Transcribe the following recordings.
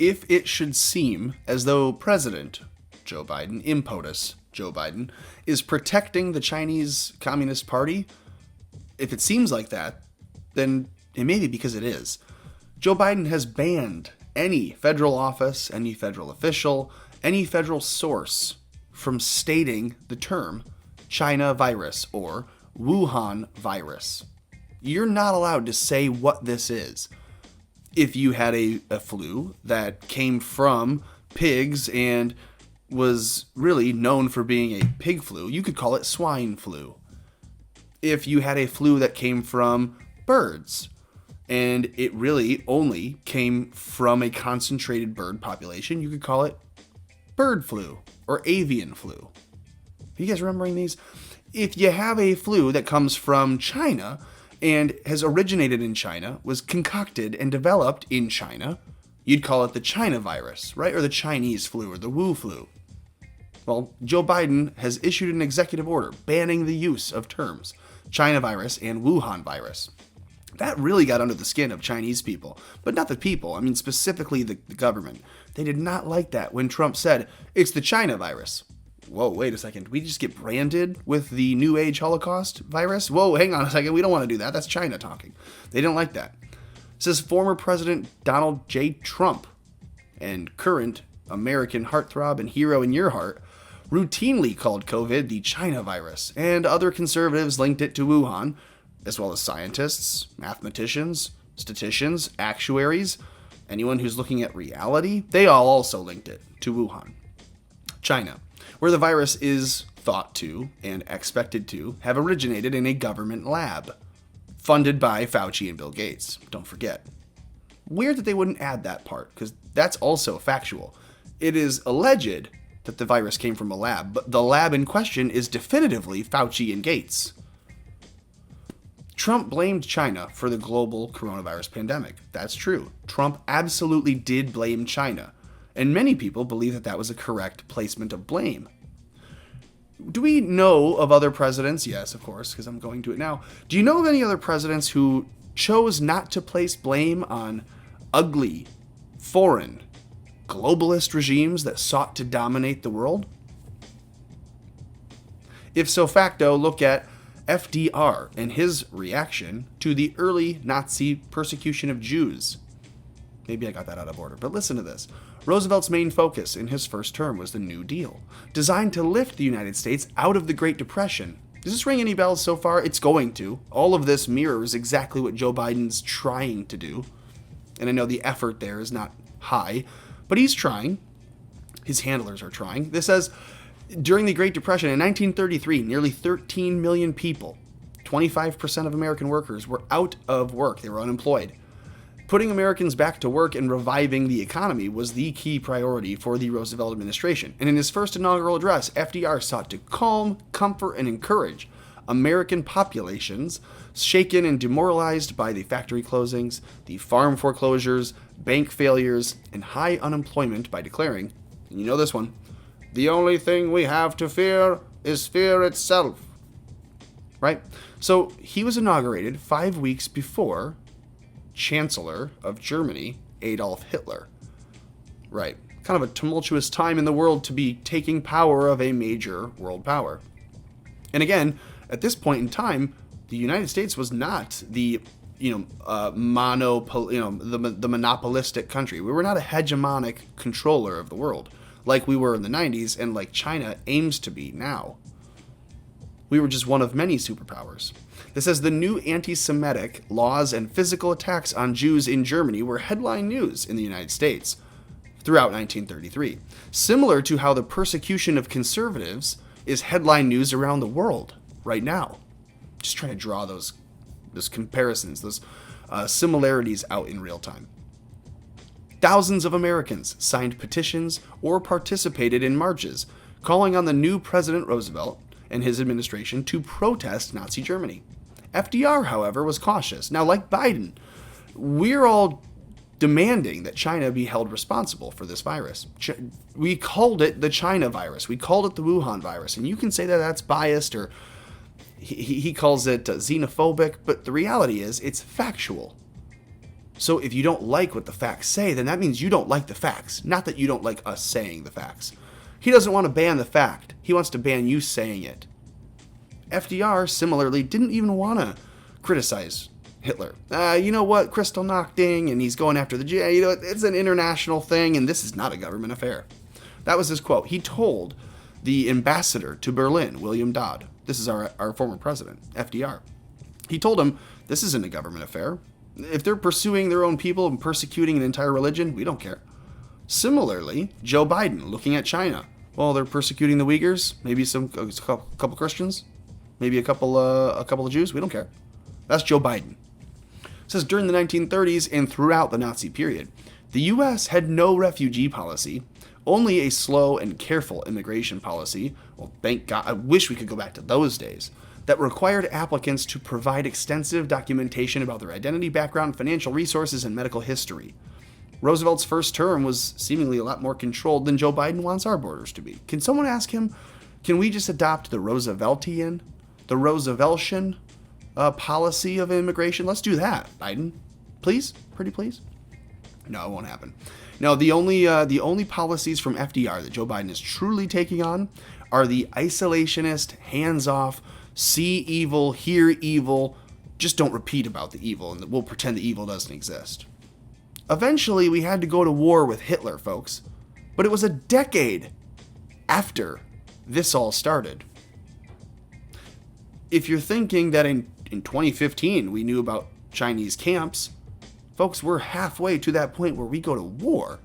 if it should seem as though President Joe Biden, impotus Joe Biden, is protecting the Chinese Communist Party, if it seems like that, then it may be because it is. Joe Biden has banned any federal office, any federal official, any federal source from stating the term China virus or Wuhan virus. You're not allowed to say what this is. If you had a flu that came from pigs and was really known for being a pig flu, you could call it swine flu. If you had a flu that came from birds, and it really only came from a concentrated bird population, you could call it bird flu or avian flu. Are you guys remembering these? If you have a flu that comes from China and has originated in China, was concocted and developed in China, you'd call it the China virus, right? Or the Chinese flu or the Wu flu. Well, Joe Biden has issued an executive order banning the use of terms China virus and Wuhan virus. That really got under the skin of Chinese people, but not the people. I mean, specifically the government. They did not like that when Trump said, it's the China virus. Whoa, wait a second. We just get branded with the New Age Holocaust virus? Whoa, hang on a second. We don't want to do that. That's China talking. They didn't like that. It says former President Donald J. Trump and current American heartthrob and hero in your heart routinely called COVID the China virus, and other conservatives linked it to Wuhan, as well as scientists, mathematicians, statisticians, actuaries, anyone who's looking at reality. They all also linked it to Wuhan, China, where the virus is thought to and expected to have originated in a government lab, funded by Fauci and Bill Gates. Don't forget. Weird that they wouldn't add that part, because that's also factual. It is alleged that the virus came from a lab, but the lab in question is definitively Fauci and Gates. Trump blamed China for the global coronavirus pandemic. That's true. Trump absolutely did blame China, and many people believe that that was a correct placement of blame. Do we know of other presidents? Yes, of course, because I'm going to it now. Do you know of any other presidents who chose not to place blame on ugly, foreign, globalist regimes that sought to dominate the world? If so facto, look at FDR and his reaction to the early Nazi persecution of Jews. Maybe I got that out of order, but listen to this. Roosevelt's main focus in his first term was the New Deal, designed to lift the United States out of the Great Depression. Does this ring any bells so far? It's going to. All of this mirrors exactly what Joe Biden's trying to do. And I know the effort there is not high, but he's trying. His handlers are trying. This says, during the Great Depression in 1933, nearly 13 million people, 25% of American workers, were out of work. They were unemployed. Putting Americans back to work and reviving the economy was the key priority for the Roosevelt administration. And in his first inaugural address, FDR sought to calm, comfort, and encourage American populations shaken and demoralized by the factory closings, the farm foreclosures, bank failures, and high unemployment by declaring, and you know this one, the only thing we have to fear is fear itself. Right? So he was inaugurated 5 weeks before Chancellor of Germany, Adolf Hitler. Right. Kind of a tumultuous time in the world to be taking power of a major world power. And again, at this point in time, the United States was not the monopolistic country. We were not a hegemonic controller of the world like we were in the 90s and like China aims to be now. We were just one of many superpowers. This says the new anti-Semitic laws and physical attacks on Jews in Germany were headline news in the United States throughout 1933, similar to how the persecution of conservatives is headline news around the world right now. Just trying to draw those comparisons, those similarities out in real time. Thousands of Americans signed petitions or participated in marches calling on the new President Roosevelt and his administration to protest Nazi Germany. FDR, however, was cautious. Now, like Biden, we're all demanding that China be held responsible for this virus. We called it the China virus. We called it the Wuhan virus. And you can say that that's biased, or he calls it xenophobic, but the reality is it's factual. So if you don't like what the facts say, then that means you don't like the facts, not that you don't like us saying the facts. He doesn't want to ban the fact. He wants to ban you saying it. FDR, similarly, didn't even want to criticize Hitler. You know what? Kristallnacht, and he's going after the Jew. You know, it's an international thing, and this is not a government affair. That was his quote. He told the ambassador to Berlin, William Dodd, this is our former president, FDR. He told him, this isn't a government affair. If they're pursuing their own people and persecuting an entire religion, we don't care. Similarly, Joe Biden, looking at China. Well, they're persecuting the Uyghurs, maybe a couple Christians, maybe a couple of Jews. We don't care. That's Joe Biden. It says during the 1930s and throughout the Nazi period, the U.S. had no refugee policy, only a slow and careful immigration policy. Well, thank God, I wish we could go back to those days. That required applicants to provide extensive documentation about their identity, background, financial resources, and medical history. Roosevelt's first term was seemingly a lot more controlled than Joe Biden wants our borders to be. Can someone ask him, can we just adopt the Rooseveltian, the Rooseveltian policy of immigration? Let's do that, Biden. Please? Pretty please? No, it won't happen. No, the only policies from FDR that Joe Biden is truly taking on are the isolationist, hands-off, see evil, hear evil, just don't repeat about the evil, and we'll pretend the evil doesn't exist. Eventually, we had to go to war with Hitler, folks. But it was a decade after this all started. If you're thinking that in 2015 we knew about Chinese camps, folks, we're halfway to that point where we go to war.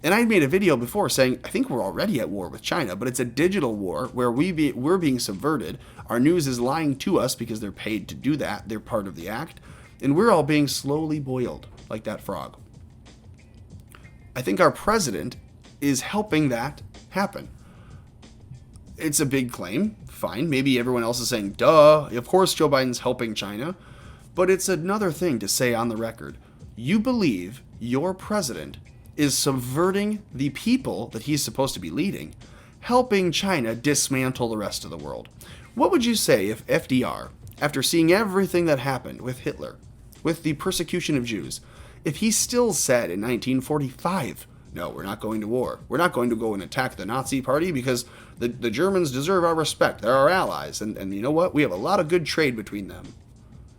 And I made a video before saying, I think we're already at war with China, but it's a digital war where we're being subverted. Our news is lying to us because they're paid to do that. They're part of the act. And we're all being slowly boiled like that frog. I think our president is helping that happen. It's a big claim. Fine. Maybe everyone else is saying, duh. Of course Joe Biden's helping China. But it's another thing to say on the record. You believe your president is subverting the people that he's supposed to be leading, helping China dismantle the rest of the world. What would you say if FDR, after seeing everything that happened with Hitler, with the persecution of Jews, if he still said in 1945, no, we're not going to war. We're not going to go and attack the Nazi party because the Germans deserve our respect. They're our allies. And you know what? We have a lot of good trade between them.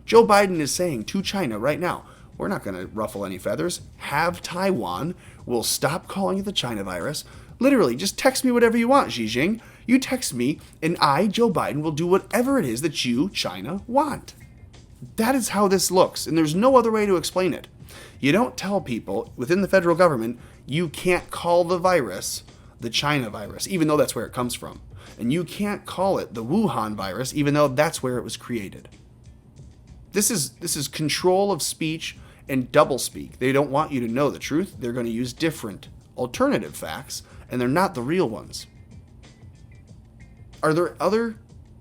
Joe Biden is saying to China right now, we're not going to ruffle any feathers. Have Taiwan. We'll stop calling it the China virus. Literally, just text me whatever you want, Xi Jinping. You text me, and I, Joe Biden, will do whatever it is that you, China, want. That is how this looks, and there's no other way to explain it. You don't tell people within the federal government you can't call the virus the China virus, even though that's where it comes from. And you can't call it the Wuhan virus, even though that's where it was created. This is control of speech and doublespeak. They don't want you to know the truth. They're going to use different alternative facts, and they're not the real ones. Are there other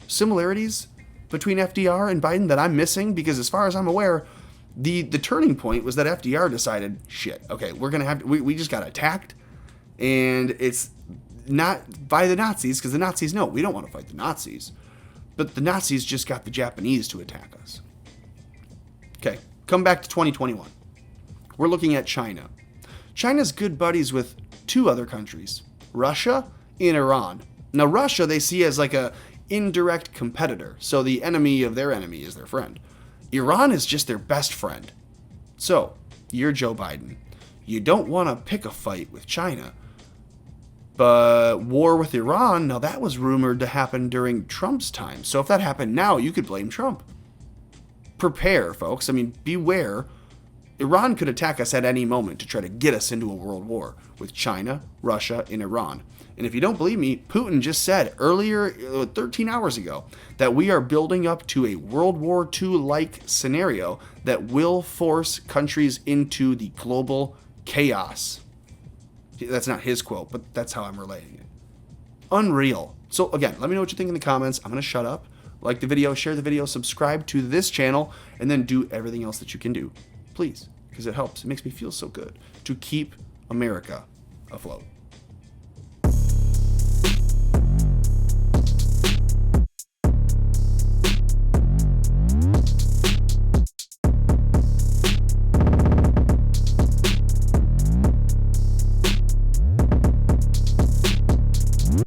similarities between FDR and Biden that I'm missing? Because as far as I'm aware, the turning point was that FDR decided, shit, okay, we just got attacked, and it's not by the Nazis, because the Nazis know we don't want to fight the Nazis, but the Nazis just got the Japanese to attack us. Okay, come back to 2021. We're looking at China. China's good buddies with two other countries, Russia and Iran. Now, Russia they see as like a indirect competitor, so the enemy of their enemy is their friend. Iran is just their best friend. So, you're Joe Biden. You don't want to pick a fight with China. But war with Iran, now that was rumored to happen during Trump's time. So if that happened now, you could blame Trump. Prepare, folks. I mean, beware. Iran could attack us at any moment to try to get us into a world war with China, Russia, and Iran. And if you don't believe me, Putin just said earlier, 13 hours ago, that we are building up to a World War II-like scenario that will force countries into the global chaos. That's not his quote, but that's how I'm relating it. Unreal. So again, let me know what you think in the comments. I'm going to shut up. Like the video, share the video, subscribe to this channel, and then do everything else that you can do. Please, because it helps. It makes me feel so good to keep America afloat.